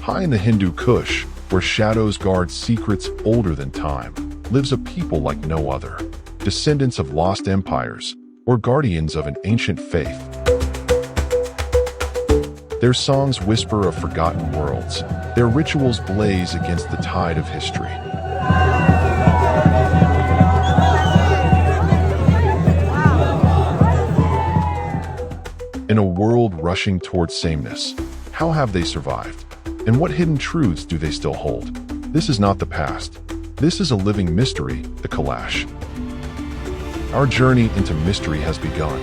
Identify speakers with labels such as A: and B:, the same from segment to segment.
A: High in the Hindu Kush, where shadows guard secrets older than time, lives a people like no other, descendants of lost empires or guardians of an ancient faith. Their songs whisper of forgotten worlds, their rituals blaze against the tide of history. In a world rushing towards sameness, how have they survived? And what hidden truths do they still hold? This is not the past. This is a living mystery, the Kalash. Our journey into mystery has begun.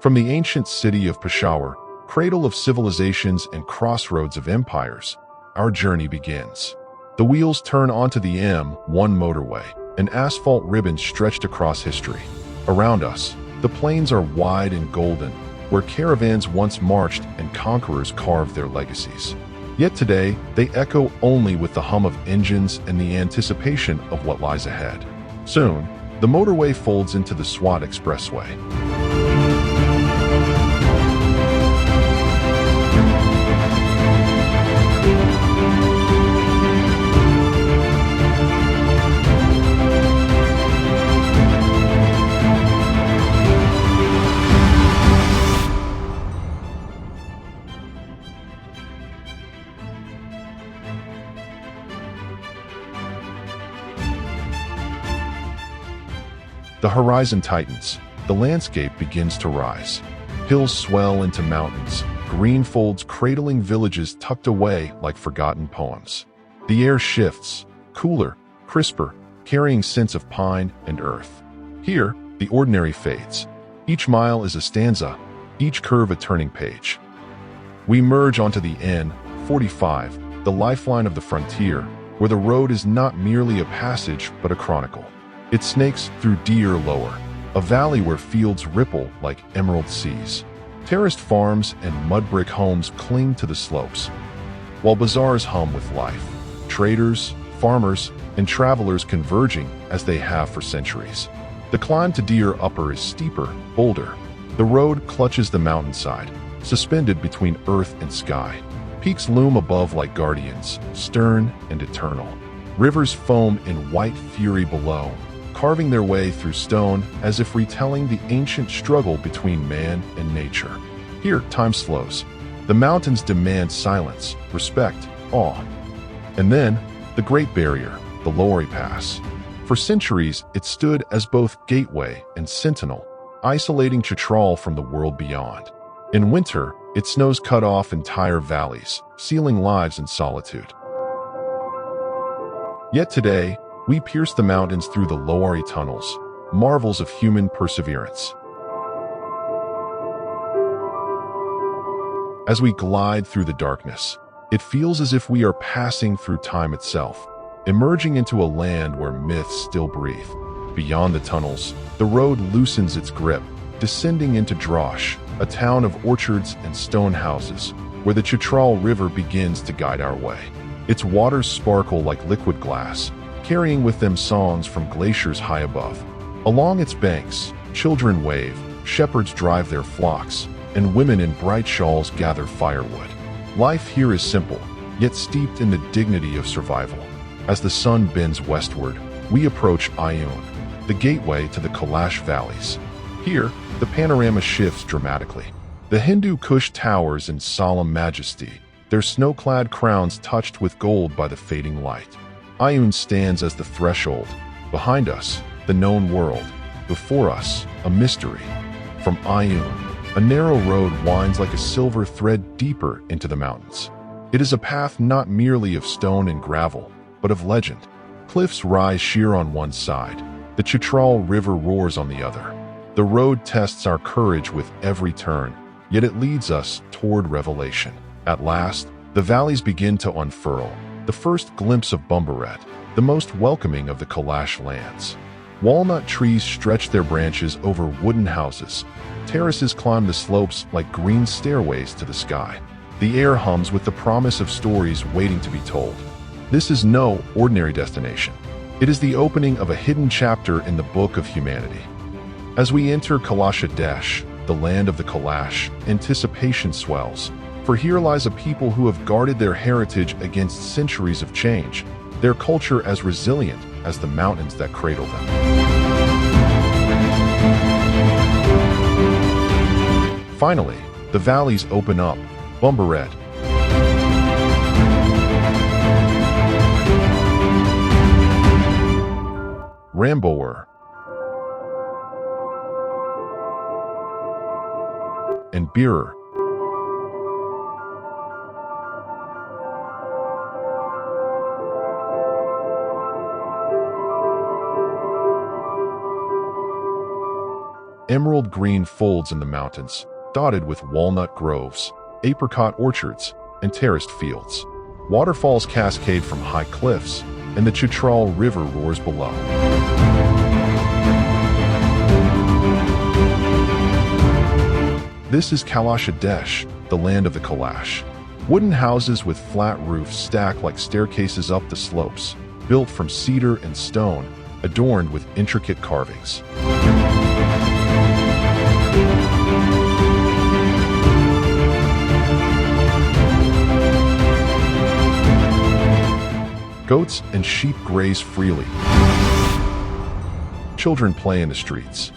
A: From the ancient city of Peshawar, cradle of civilizations and crossroads of empires, our journey begins. The wheels turn onto the M1 motorway, an asphalt ribbon stretched across history. Around us, the plains are wide and golden, where caravans once marched and conquerors carved their legacies. Yet today, they echo only with the hum of engines and the anticipation of what lies ahead. Soon, the motorway folds into the Swat Expressway. The horizon tightens, the landscape begins to rise. Hills swell into mountains, green folds cradling villages tucked away like forgotten poems. The air shifts, cooler, crisper, carrying scents of pine and earth. Here, the ordinary fades. Each mile is a stanza, each curve a turning page. We merge onto the N45, the lifeline of the frontier, where the road is not merely a passage but a chronicle. It snakes through Deer Lower, a valley where fields ripple like emerald seas. Terraced farms and mud-brick homes cling to the slopes, while bazaars hum with life. Traders, farmers, and travelers converging as they have for centuries. The climb to Deer Upper is steeper, bolder. The road clutches the mountainside, suspended between earth and sky. Peaks loom above like guardians, stern and eternal. Rivers foam in white fury below, carving their way through stone as if retelling the ancient struggle between man and nature. Here, time slows. The mountains demand silence, respect, awe. And then, the Great Barrier, the Lowry Pass. For centuries, it stood as both gateway and sentinel, isolating Chitral from the world beyond. In winter, its snows cut off entire valleys, sealing lives in solitude. Yet today, we pierce the mountains through the Lowry tunnels, marvels of human perseverance. As we glide through the darkness, it feels as if we are passing through time itself, emerging into a land where myths still breathe. Beyond the tunnels, the road loosens its grip, descending into Drosh, a town of orchards and stone houses, where the Chitral River begins to guide our way. Its waters sparkle like liquid glass, carrying with them songs from glaciers high above. Along its banks, children wave, shepherds drive their flocks, and women in bright shawls gather firewood. Life here is simple, yet steeped in the dignity of survival. As the sun bends westward, we approach Ayun, the gateway to the Kalash valleys. Here, the panorama shifts dramatically. The Hindu Kush towers in solemn majesty, their snow-clad crowns touched with gold by the fading light. Ayun stands as the threshold. Behind us, the known world. Before us, a mystery. From Ayun, a narrow road winds like a silver thread deeper into the mountains. It is a path not merely of stone and gravel, but of legend. Cliffs rise sheer on one side, The Chitral River roars on the other. The road tests our courage with every turn, yet it leads us toward revelation. At last, the valleys begin to unfurl, the first glimpse of Bumbaret, the most welcoming of the Kalash lands. Walnut trees stretch their branches over wooden houses. Terraces climb the slopes like green stairways to the sky. The air hums with the promise of stories waiting to be told. This is no ordinary destination. It is the opening of a hidden chapter in the book of humanity. As we enter Kalashadesh, the land of the Kalash, anticipation swells, for here lies a people who have guarded their heritage against centuries of change, their culture as resilient as the mountains that cradle them. Finally, the valleys open up, Bumbaret, Ramboer, and Beerer. Emerald green folds in the mountains, dotted with walnut groves, apricot orchards, and terraced fields. Waterfalls cascade from high cliffs, and the Chitral River roars below. This is Kalashadesh, the land of the Kalash. Wooden houses with flat roofs stack like staircases up the slopes, built from cedar and stone, adorned with intricate carvings. Goats and sheep graze freely. Children play in the streets.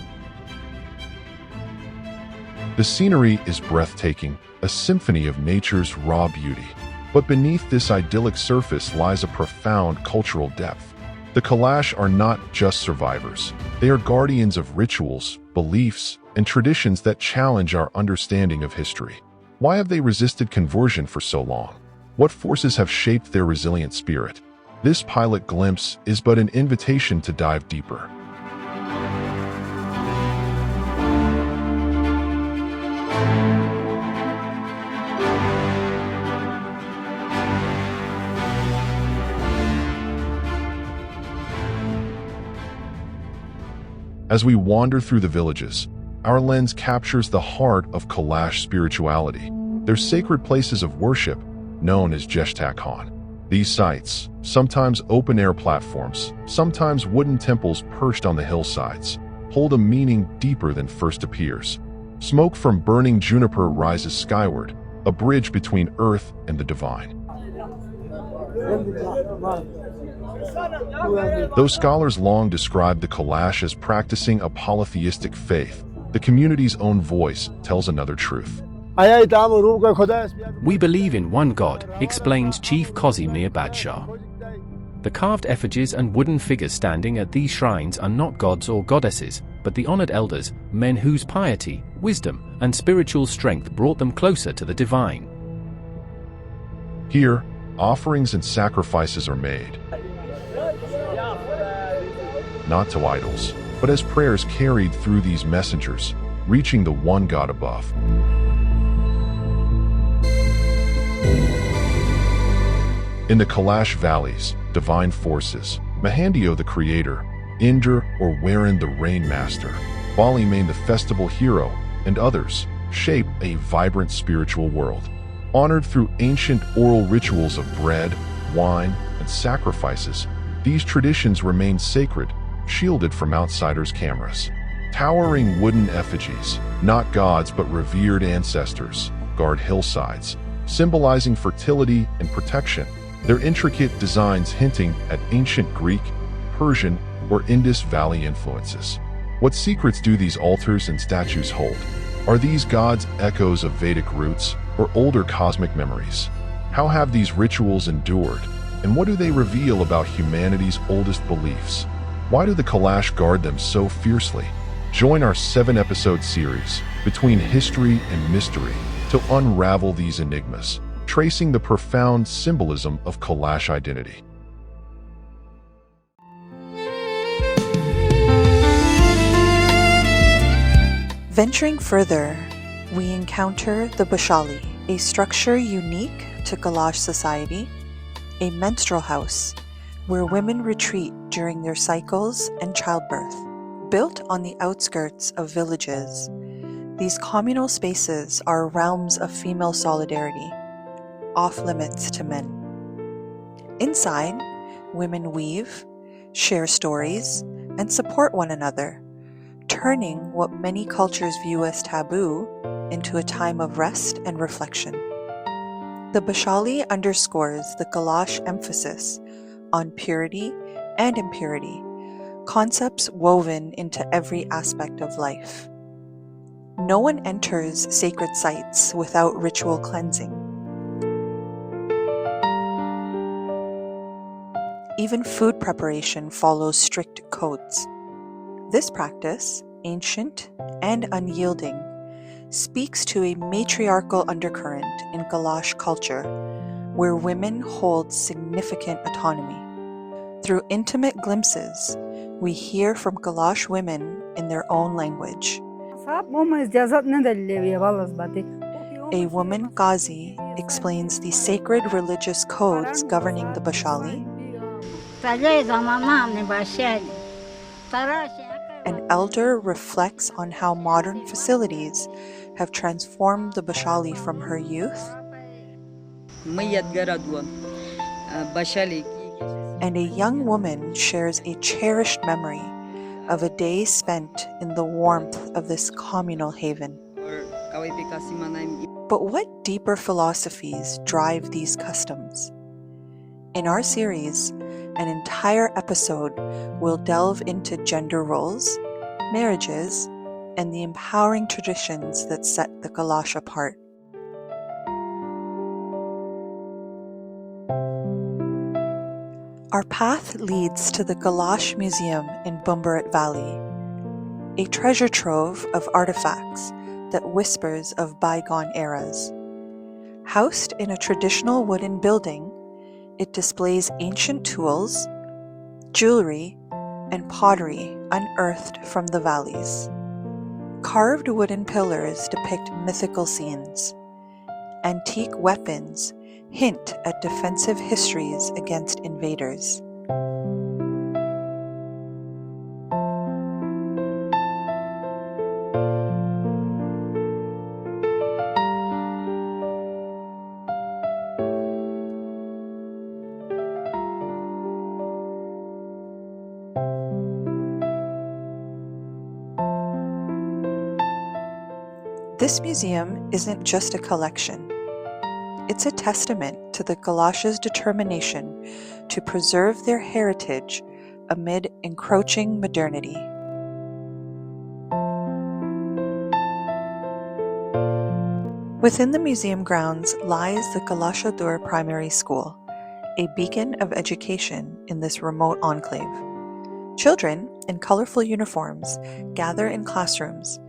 A: The scenery is breathtaking, a symphony of nature's raw beauty. But beneath this idyllic surface lies a profound cultural depth. The Kalash are not just survivors. They are guardians of rituals, beliefs, and traditions that challenge our understanding of history. Why have they resisted conversion for so long? What forces have shaped their resilient spirit? This pilot glimpse is but an invitation to dive deeper. As we wander through the villages, our lens captures the heart of Kalash spirituality, their sacred places of worship, known as Jeshtakhan. These sites, sometimes open-air platforms, sometimes wooden temples perched on the hillsides, hold a meaning deeper than first appears. Smoke from burning juniper rises skyward, a bridge between earth and the divine. Though scholars long described the Kalash as practicing a polytheistic faith, the community's own voice tells another truth.
B: We believe in one God, explains Chief Kozimir Badshah. The carved effigies and wooden figures standing at these shrines are not gods or goddesses, but the honored elders, men whose piety, wisdom, and spiritual strength brought them closer to the divine.
A: Here, offerings and sacrifices are made, not to idols, but as prayers carried through these messengers, reaching the one God above. In the Kalash valleys, divine forces, Mahandio the creator, Indra or Waran the rain master, Balimain the festival hero, and others, shape a vibrant spiritual world. Honored through ancient oral rituals of bread, wine, and sacrifices, these traditions remain sacred, shielded from outsiders' cameras. Towering wooden effigies, not gods but revered ancestors, guard hillsides, symbolizing fertility and protection, their intricate designs hinting at ancient Greek, Persian, or Indus Valley influences. What secrets do these altars and statues hold? Are these gods echoes of Vedic roots or older cosmic memories? How have these rituals endured, and what do they reveal about humanity's oldest beliefs? Why do the Kalash guard them so fiercely? Join our 7-episode series, Between History and Mystery, to unravel these enigmas, tracing the profound symbolism of Kalash identity.
C: Venturing further, we encounter the Bashali, a structure unique to Kalash society, a menstrual house where women retreat during their cycles and childbirth. Built on the outskirts of villages, these communal spaces are realms of female solidarity, off limits to men. Inside, women weave, share stories, and support one another, turning what many cultures view as taboo into a time of rest and reflection. The Bashali underscores the Kalash emphasis on purity and impurity, concepts woven into every aspect of life. No one enters sacred sites without ritual cleansing. Even food preparation follows strict codes. This practice, ancient and unyielding, speaks to a matriarchal undercurrent in Kalash culture, where women hold significant autonomy. Through intimate glimpses, we hear from Kalash women in their own language. A woman, Ghazi, explains the sacred religious codes governing the Bashali. An elder reflects on how modern facilities have transformed the Bashali from her youth. And a young woman shares a cherished memory of a day spent in the warmth of this communal haven. But what deeper philosophies drive these customs? In our series, an entire episode will delve into gender roles, marriages, and the empowering traditions that set the Kalash apart. Our path leads to the Kalash Museum in Bumbarat Valley, a treasure trove of artifacts that whispers of bygone eras. Housed in a traditional wooden building, it displays ancient tools, jewelry, and pottery unearthed from the valleys. Carved wooden pillars depict mythical scenes. Antique weapons hint at defensive histories against invaders. This museum isn't just a collection. It's a testament to the Kalash's determination to preserve their heritage amid encroaching modernity. Within the museum grounds lies the Kalashadesh Primary School, a beacon of education in this remote enclave. Children in colorful uniforms gather in classrooms,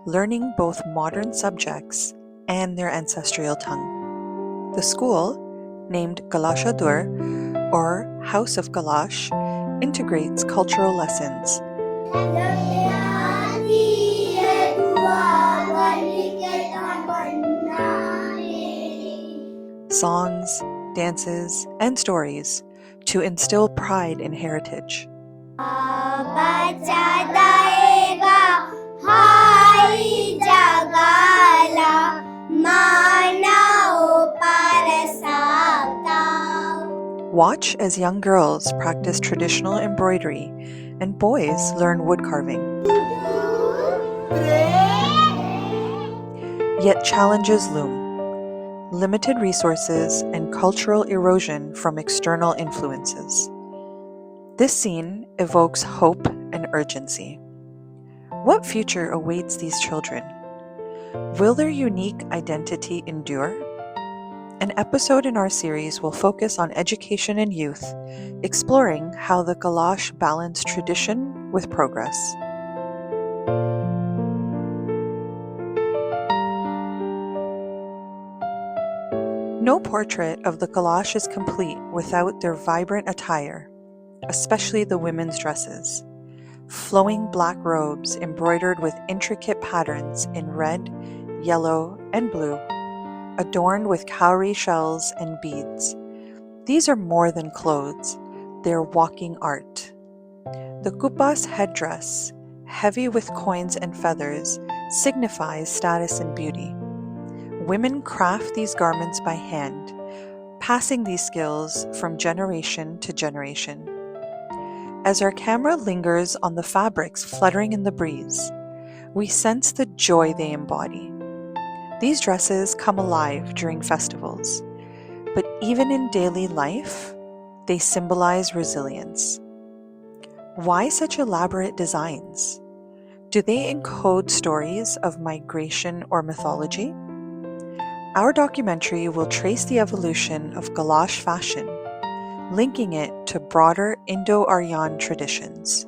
C: learning both modern subjects and their ancestral tongue. The school, named Kalashadesh, or House of Kalash, integrates cultural lessons, songs, dances, and stories to instill pride in heritage. Watch as young girls practice traditional embroidery and boys learn wood carving. Yet challenges loom. Limited resources and cultural erosion from external influences. This scene evokes hope and urgency. What future awaits these children? Will their unique identity endure? An episode in our series will focus on education and youth, exploring how the Kalash balance tradition with progress. No portrait of the Kalash is complete without their vibrant attire, especially the women's dresses. Flowing black robes embroidered with intricate patterns in red, yellow, and blue, adorned with cowrie shells and beads. These are more than clothes, they're walking art. The kupas headdress, heavy with coins and feathers, signifies status and beauty. Women craft these garments by hand, passing these skills from generation to generation. As our camera lingers on the fabrics fluttering in the breeze, we sense the joy they embody. These dresses come alive during festivals, but even in daily life, they symbolize resilience. Why such elaborate designs? Do they encode stories of migration or mythology? Our documentary will trace the evolution of Kalash fashion, linking it to broader Indo-Aryan traditions.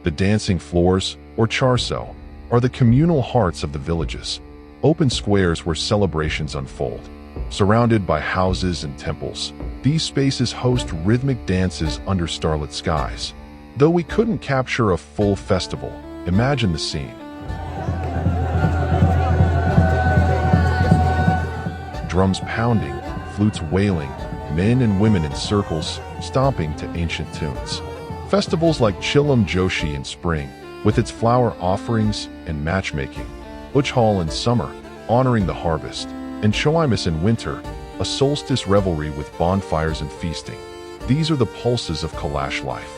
A: The dancing floors, or charso, are the communal hearts of the villages, open squares where celebrations unfold. Surrounded by houses and temples, these spaces host rhythmic dances under starlit skies. Though we couldn't capture a full festival, imagine the scene. Drums pounding, flutes wailing, men and women in circles, stomping to ancient tunes. Festivals like Chilam Joshi in spring, with its flower offerings and matchmaking, Uchhal in summer, honoring the harvest, and Choimus in winter, a solstice revelry with bonfires and feasting. These are the pulses of Kalash life.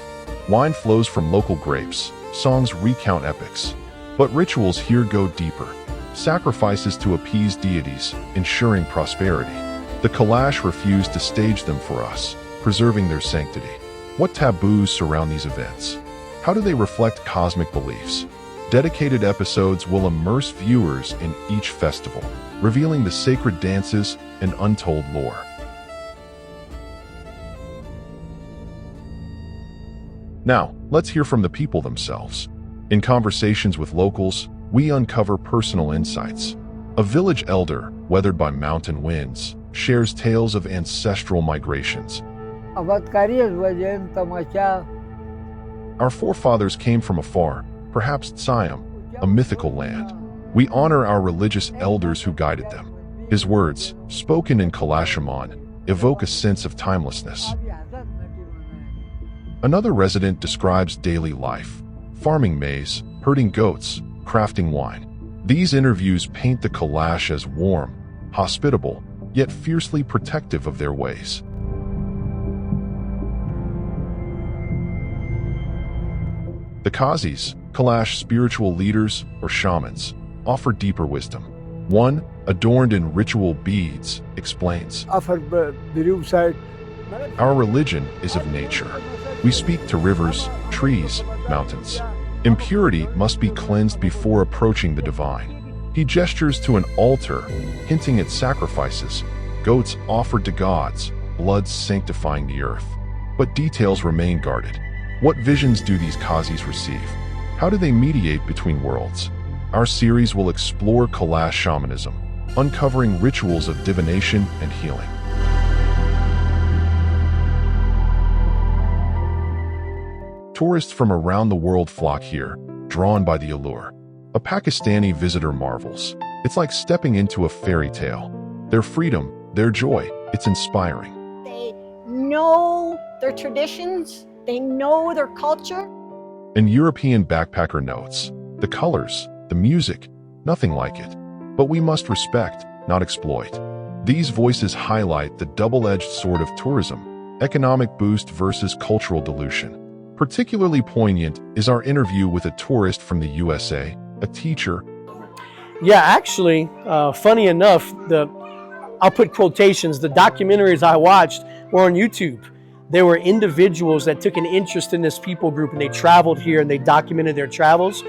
A: Wine flows from local grapes, songs recount epics, but rituals here go deeper. Sacrifices to appease deities, ensuring prosperity. The Kalash refuse to stage them for us, preserving their sanctity. What taboos surround these events? How do they reflect cosmic beliefs? Dedicated episodes will immerse viewers in each festival, revealing the sacred dances and untold lore. Now, let's hear from the people themselves. In conversations with locals, we uncover personal insights. A village elder, weathered by mountain winds, shares tales of ancestral migrations. Our forefathers came from afar, perhaps Siam, a mythical land. We honor our religious elders who guided them. His words, spoken in Kalashaman, evoke a sense of timelessness. Another resident describes daily life, farming maize, herding goats, crafting wine. These interviews paint the Kalash as warm, hospitable, yet fiercely protective of their ways. The Kazis, Kalash spiritual leaders or shamans, offer deeper wisdom. One, adorned in ritual beads, explains, "Our religion is of nature. We speak to rivers, trees, mountains. Impurity must be cleansed before approaching the divine." He gestures to an altar, hinting at sacrifices, goats offered to gods, blood sanctifying the earth. But details remain guarded. What visions do these Kazis receive? How do they mediate between worlds? Our series will explore Kalash shamanism, uncovering rituals of divination and healing. Tourists from around the world flock here, drawn by the allure. A Pakistani visitor marvels. It's like stepping into a fairy tale. Their freedom, their joy, it's inspiring.
D: They know their traditions, they know their culture.
A: An European backpacker notes, the colors, the music, nothing like it. But we must respect, not exploit. These voices highlight the double-edged sword of tourism, economic boost versus cultural dilution. Particularly poignant is our interview with a tourist from the USA, a teacher.
E: Yeah, actually, funny enough, I'll put quotations, the documentaries I watched were on YouTube. There were individuals that took an interest in this people group and they traveled here and they documented their travels.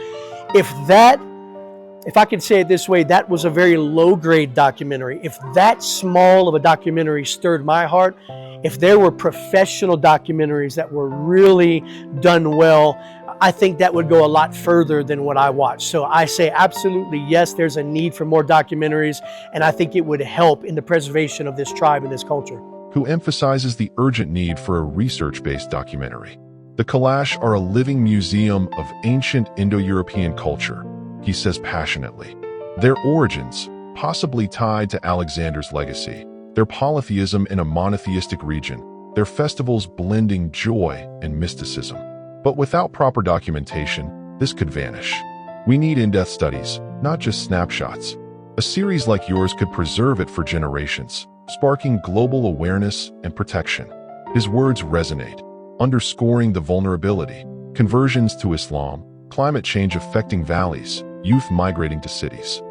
E: If I could say it this way, that was a very low-grade documentary. If that small of a documentary stirred my heart, if there were professional documentaries that were really done well, I think that would go a lot further than what I watched. So I say absolutely yes, there's a need for more documentaries, and I think it would help in the preservation of this tribe and this culture.
A: Who emphasizes the urgent need for a research-based documentary. The Kalash are a living museum of ancient Indo-European culture, he says passionately. Their origins, possibly tied to Alexander's legacy, their polytheism in a monotheistic region, their festivals blending joy and mysticism. But without proper documentation, this could vanish. We need in-depth studies, not just snapshots. A series like yours could preserve it for generations, sparking global awareness and protection. His words resonate, underscoring the vulnerability, conversions to Islam, climate change affecting valleys, youth migrating to cities.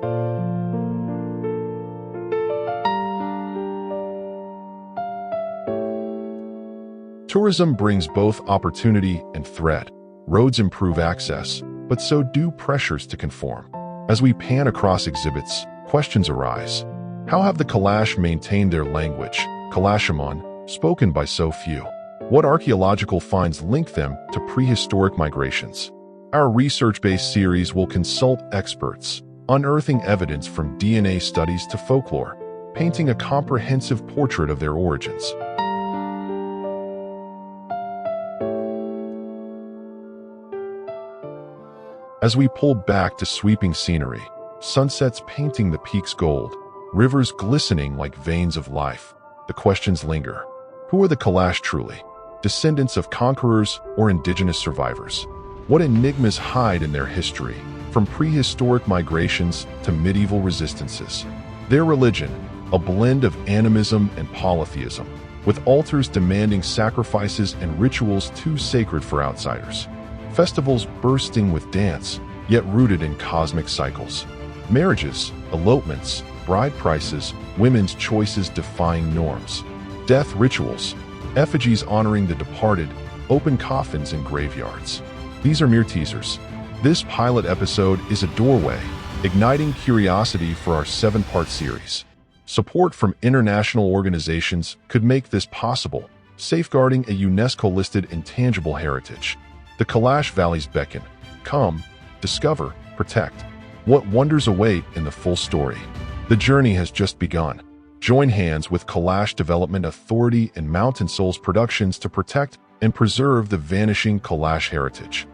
A: Tourism brings both opportunity and threat. Roads improve access, but so do pressures to conform. As we pan across exhibits, questions arise. How have the Kalash maintained their language, Kalashaman, spoken by so few? What archaeological finds link them to prehistoric migrations? Our research-based series will consult experts, unearthing evidence from DNA studies to folklore, painting a comprehensive portrait of their origins. As we pull back to sweeping scenery, sunsets painting the peaks gold, rivers glistening like veins of life, the questions linger. Who are the Kalash truly? Descendants of conquerors or indigenous survivors? What enigmas hide in their history, from prehistoric migrations to medieval resistances? Their religion, a blend of animism and polytheism, with altars demanding sacrifices and rituals too sacred for outsiders. Festivals bursting with dance, yet rooted in cosmic cycles. Marriages, elopements, bride prices, women's choices defying norms. Death rituals, effigies honoring the departed, open coffins in graveyards. These are mere teasers. This pilot episode is a doorway, igniting curiosity for our 7-part series. Support from international organizations could make this possible, safeguarding a UNESCO-listed intangible heritage. The Kalash Valleys beckon. Come, discover, protect. What wonders await in the full story? The journey has just begun. Join hands with Kalash Development Authority and Mountain Souls Productions to protect and preserve the vanishing Kalash heritage.